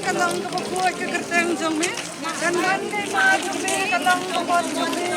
kalang kapapuat ka kerteng jome. Dan bandai ma jome kalang kapat jome.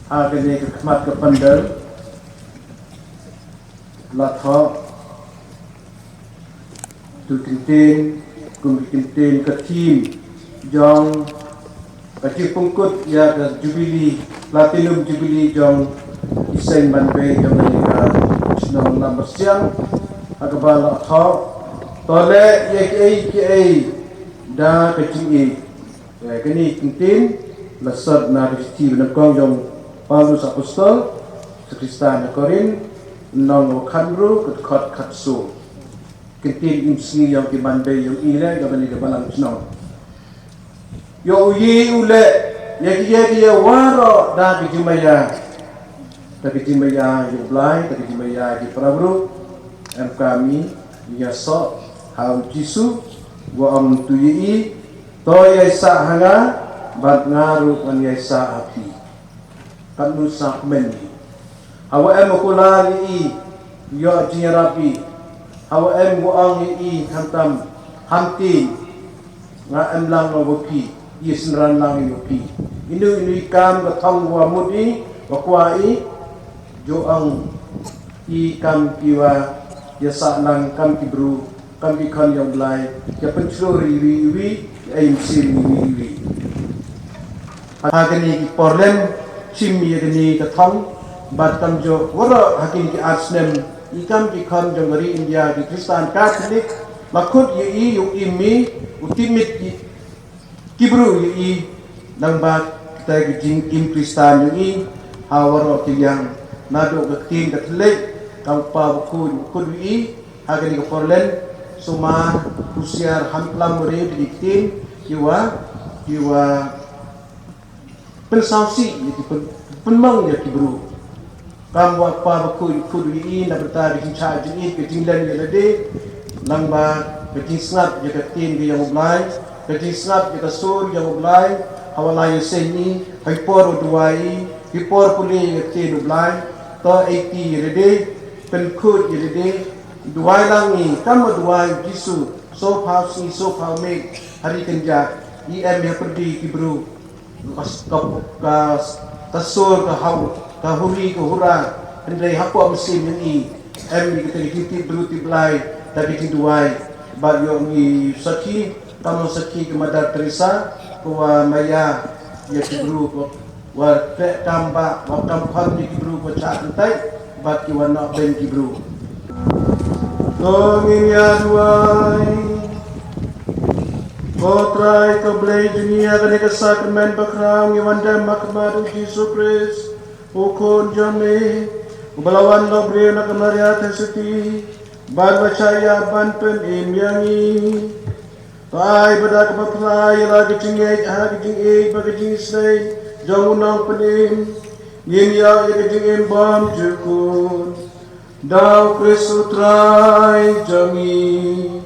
Agak kemat kepandel latho tu kintin kintin ketim jong kecil pungkut ya ke jubili platinum jubili jong desain banbe jong mereka senang number siang agak latho tole ye da kecil kini kintin lasad na resti benakong jong Paulus Apostol, Sekristan Korin, Nong Khandru, Kot Katsu. Kintin imsi yang kibandai yang ile, gabani gabalang snow. Yo uyi ule, ya waro da kijimaya, yung blay, kijimaya di Prabru, em kami, ya so, hau jisu, wa tu yi to yai sa hanga bat ngaru kan yai sa api kan nu sa men hawa em kula yi yo jing rapi hawa em wa ang yi hantam hamti nga em lang no bopi yes ran lang yo pi inu kam ka thong wa mudi wa kwa jo ang kam kiwa ya sa lang kam kibru kam ki khan yong lai ya penchlo ri aim sim ri agani ki porlem chimmi agani ka thong bat kam jo wara hakin ki artsnem ikam ki khan jongari India ki Kristan Catholic makut yi yu imi utimit kibru yi nang bat kita ki jing kim Kristan yi hawaro tiang nado ka tin ka tlek kang pa ku yi agani ka porlem suma usiar hamplam muri dikin kiwa pensausi yaitu penmang ya kibru kam wa pa ku yi na berta di cha jin ke tinglan ya lade nang ba ke snap ya ke tin yang oblai ke snap ya ke sur yang oblai hawala ya seni hai por duai hi por puli ya tin oblai to 80 ya lade pen khud ya lade duai langi kam duai jisu so phao si so phao me hari kenja em ya perdi kibru kasur ka hau ka huri ka hura andai hapo mesin ni em ni kita kita beruti belai tapi duai ba yo ni saki tamo saki ke Mother Teresa ko maya ya kibru ko wa te tamba wa tampan ni kibru ko cha antai ba ki wana ben kibru Tongin ya duai Kotrai ke belai dunia ke sakramen bakram Yawanda makmadu Yesus Kristus Ukun jami Ubalawan lo beri nak Maria terseti Bad bacaya ban pen imyangi Tai bedak baplai lagi jingej hagi jingej bagi jingsai Jangunang penim Yin ya ika jingem bam jukun Dau Kristus trai jami